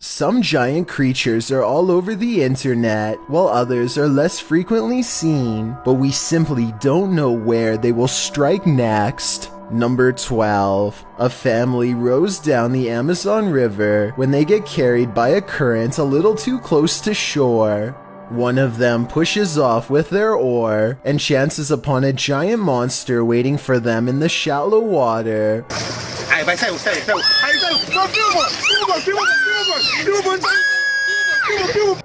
Some giant creatures are all over the internet, while others are less frequently seen, but we simply don't know where they will strike next. Number 12. A family rows down the Amazon River when they get carried by a current a little too close to shore. One of them pushes off with their oar and chances upon a giant monster waiting for them in the shallow water.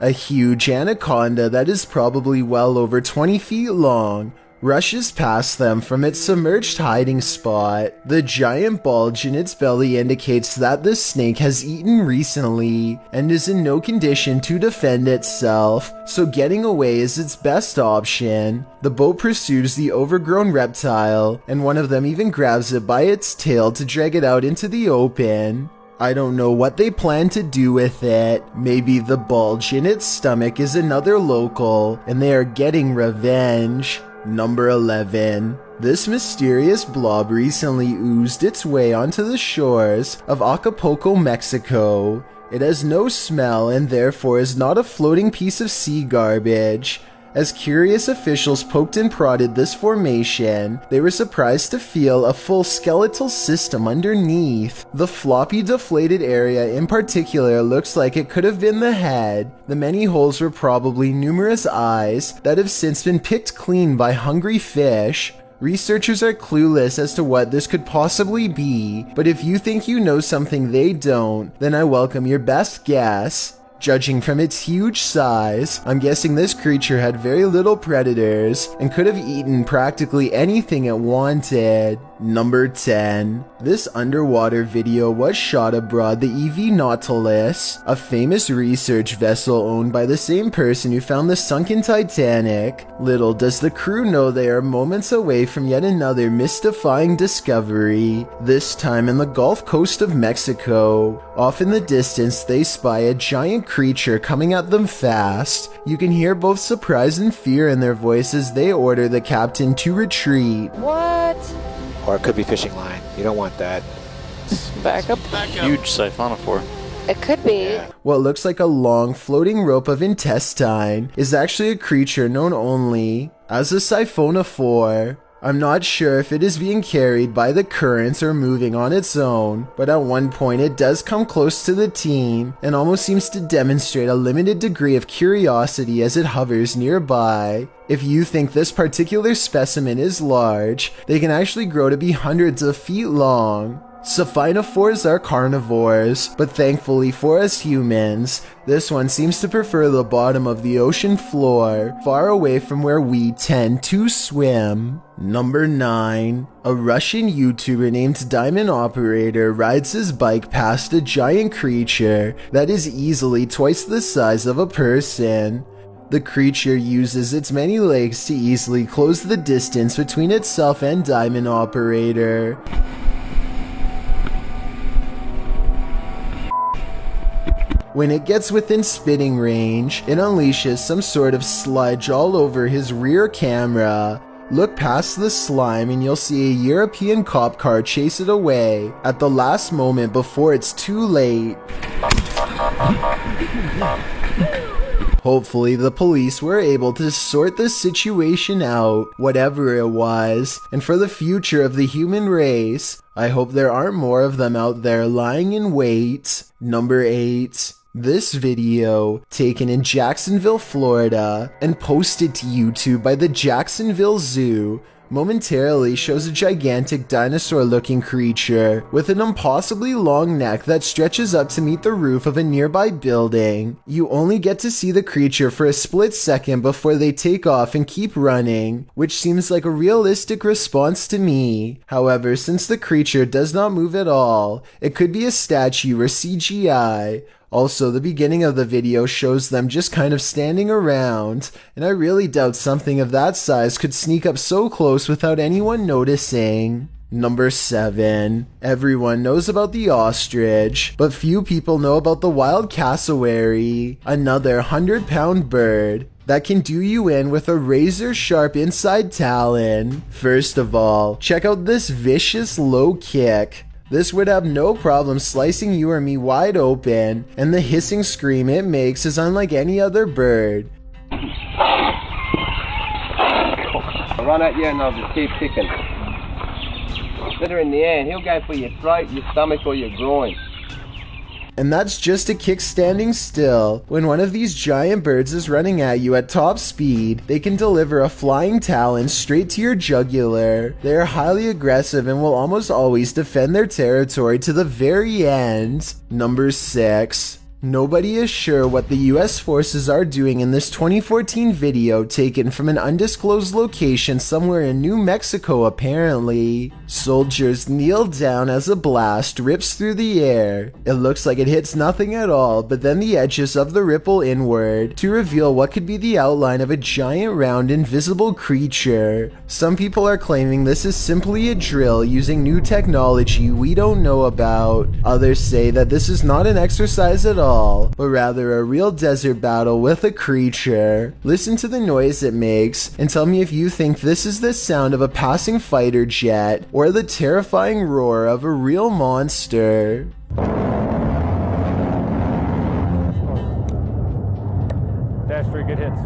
A huge anaconda that is probably well over 20 feet long rushes past them from its submerged hiding spot. The giant bulge in its belly indicates that the snake has eaten recently and is in no condition to defend itself, so getting away is its best option. The boat pursues the overgrown reptile, and one of them even grabs it by its tail to drag it out into the open. I don't know what they plan to do with it. Maybe the bulge in its stomach is another local, and they are getting revenge. Number 11. This mysterious blob recently oozed its way onto the shores of Acapulco, Mexico. It has no smell and therefore is not a floating piece of sea garbage. As curious officials poked and prodded this formation, they were surprised to feel a full skeletal system underneath. The floppy, deflated area in particular looks like it could have been the head. The many holes were probably numerous eyes that have since been picked clean by hungry fish. Researchers are clueless as to what this could possibly be, but if you think you know something they don't, then I welcome your best guess. Judging from its huge size, I'm guessing this creature had very little predators and could have eaten practically anything it wanted. Number 10. This underwater video was shot aboard the EV Nautilus, a famous research vessel owned by the same person who found the sunken Titanic. Little does the crew know they are moments away from yet another mystifying discovery, this time in the Gulf Coast of Mexico. Off in the distance, they spy a giant creature coming at them fast. You can hear both surprise and fear in their voice as they order the captain to retreat. What? Or it could be fishing line. You don't want that. Back up. Huge siphonophore. It could be. Yeah. What looks like a long floating rope of intestine is actually a creature known only as a siphonophore. I'm not sure if it is being carried by the currents or moving on its own, but at one point it does come close to the team and almost seems to demonstrate a limited degree of curiosity as it hovers nearby. If you think this particular specimen is large, they can actually grow to be hundreds of feet long. Siphonophores are carnivores, but thankfully for us humans, this one seems to prefer the bottom of the ocean floor, far away from where we tend to swim. Number 9. A Russian YouTuber named Diamond Operator rides his bike past a giant creature that is easily twice the size of a person. The creature uses its many legs to easily close the distance between itself and Diamond Operator. When it gets within spitting range, it unleashes some sort of sludge all over his rear camera. Look past the slime and you'll see a European cop car chase it away at the last moment before it's too late. Hopefully the police were able to sort the situation out, whatever it was, and for the future of the human race, I hope there aren't more of them out there lying in wait. Number 8. This video, taken in Jacksonville, Florida, and posted to YouTube by the Jacksonville Zoo, momentarily shows a gigantic dinosaur-looking creature with an impossibly long neck that stretches up to meet the roof of a nearby building. You only get to see the creature for a split second before they take off and keep running, which seems like a realistic response to me. However, since the creature does not move at all, it could be a statue or CGI. Also, the beginning of the video shows them just kind of standing around, and I really doubt something of that size could sneak up so close without anyone noticing. Number 7. Everyone knows about the ostrich, but few people know about the wild cassowary, another 100-pound bird that can do you in with a razor-sharp inside talon. First of all, check out this vicious low kick. This would have no problem slicing you or me wide open, and the hissing scream it makes is unlike any other bird. I'll run at you and I'll just keep kicking. Get her in the air and he'll go for your throat, your stomach or your groin. And that's just a kick standing still. When one of these giant birds is running at you at top speed, they can deliver a flying talon straight to your jugular. They are highly aggressive and will almost always defend their territory to the very end. Number 6. Nobody is sure what the US forces are doing in this 2014 video taken from an undisclosed location somewhere in New Mexico apparently. Soldiers kneel down as a blast rips through the air. It looks like it hits nothing at all, but then the edges of the ripple inward to reveal what could be the outline of a giant round invisible creature. Some people are claiming this is simply a drill using new technology we don't know about. Others say that this is not an exercise at all, but rather a real desert battle with a creature. Listen to the noise it makes and tell me if you think this is the sound of a passing fighter jet or the terrifying roar of a real monster. Dash for good hits.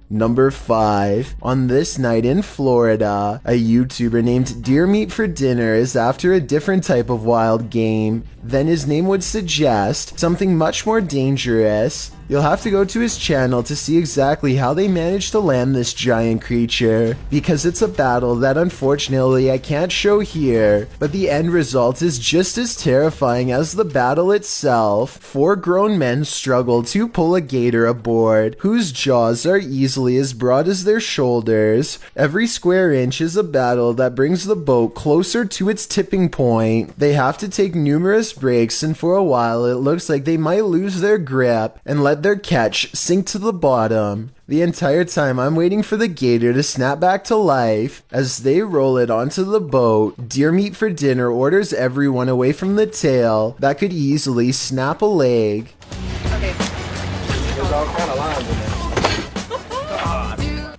Number 5. On this night in Florida, a YouTuber named Deer Meat for Dinner is after a different type of wild game than his name would suggest, something much more dangerous. You'll have to go to his channel to see exactly how they managed to land this giant creature, because it's a battle that unfortunately I can't show here, but the end result is just as terrifying as the battle itself. 4 grown men struggle to pull a gator aboard, whose jaws are easily as broad as their shoulders. Every square inch is a battle that brings the boat closer to its tipping point. They have to take numerous breaks, and for a while it looks like they might lose their grip and let their catch sink to the bottom. The entire time I'm waiting for the gator to snap back to life. As they roll it onto the boat, Deer Meat for Dinner orders everyone away from the tail that could easily snap a leg. There's all kind of lines in there.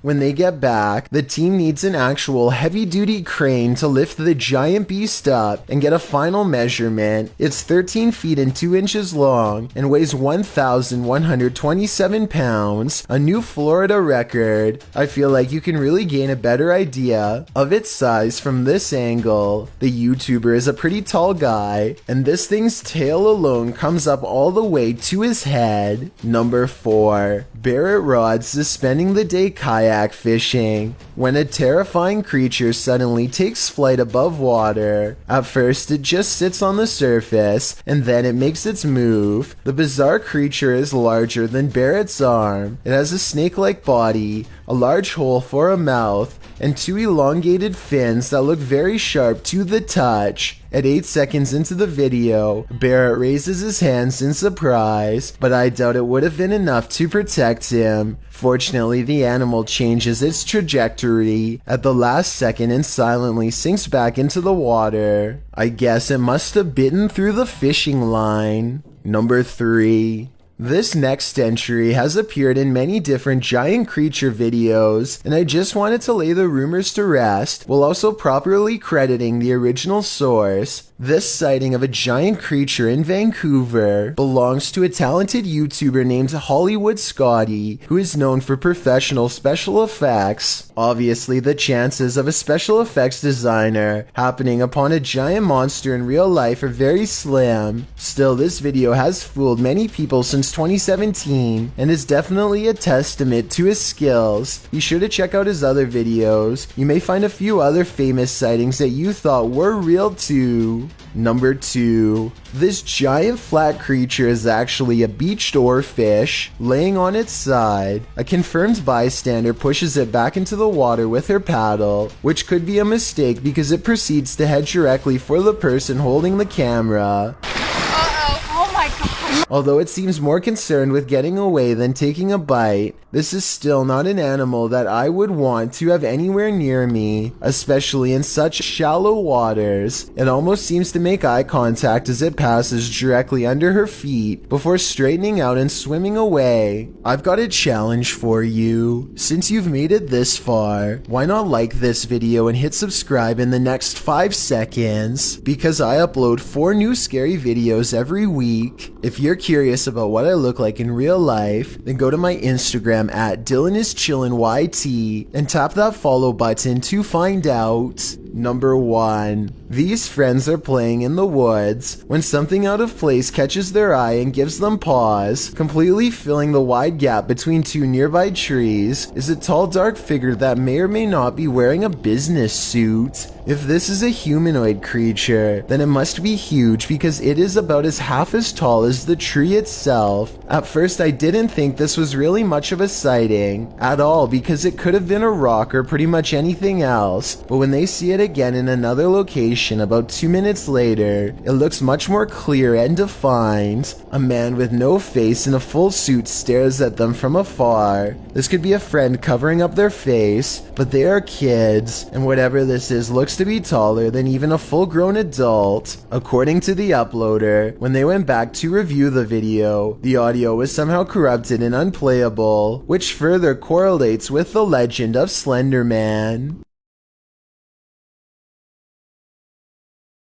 When they get back, the team needs an actual heavy-duty crane to lift the giant beast up and get a final measurement. It's 13 feet and 2 inches long and weighs 1,127 pounds, a new Florida record. I feel like you can really gain a better idea of its size from this angle. The YouTuber is a pretty tall guy, and this thing's tail alone comes up all the way to his head. Number 4. Barrett rods is spending the day kayak fishing when a terrifying creature suddenly takes flight above water. At first it just sits on the surface and then it makes its move. The bizarre creature is larger than Barrett's arm. It has a snake-like body, a large hole for a mouth, and 2 elongated fins that look very sharp to the touch. At 8 seconds into the video, Barrett raises his hands in surprise, but I doubt it would have been enough to protect him. Fortunately, the animal changes its trajectory at the last second and silently sinks back into the water. I guess it must have bitten through the fishing line. Number 3. This next entry has appeared in many different giant creature videos, and I just wanted to lay the rumors to rest while also properly crediting the original source. This sighting of a giant creature in Vancouver belongs to a talented YouTuber named Hollywood Scotty, who is known for professional special effects. Obviously, the chances of a special effects designer happening upon a giant monster in real life are very slim. Still, this video has fooled many people since 2017 and is definitely a testament to his skills. Be sure to check out his other videos. You may find a few other famous sightings that you thought were real too. Number 2. This giant flat creature is actually a beached oarfish laying on its side. A confirmed bystander pushes it back into the water with her paddle, which could be a mistake because it proceeds to head directly for the person holding the camera. Oh my god. Although it seems more concerned with getting away than taking a bite, this is still not an animal that I would want to have anywhere near me, especially in such shallow waters. It almost seems to make eye contact as it passes directly under her feet before straightening out and swimming away. I've got a challenge for you. Since you've made it this far, why not like this video and hit subscribe in the next 5 seconds? Because I upload 4 new scary videos every week. If you're curious about what I look like in real life, then go to my Instagram at DylanIsChillinYT and tap that follow button to find out. Number 1. These friends are playing in the woods when something out of place catches their eye and gives them pause. Completely filling the wide gap between 2 nearby trees is a tall dark figure that may or may not be wearing a business suit. If this is a humanoid creature, then it must be huge because it is about half as tall as the tree itself. At first I didn't think this was really much of a sighting at all because it could have been a rock or pretty much anything else, but when they see it again in another location about 2 minutes later, it looks much more clear and defined. A man with no face in a full suit stares at them from afar. This could be a friend covering up their face, but they are kids, and whatever this is looks to be taller than even a full-grown adult. According to the uploader, when they went back to review the video, the audio was somehow corrupted and unplayable, which further correlates with the legend of Slender Man.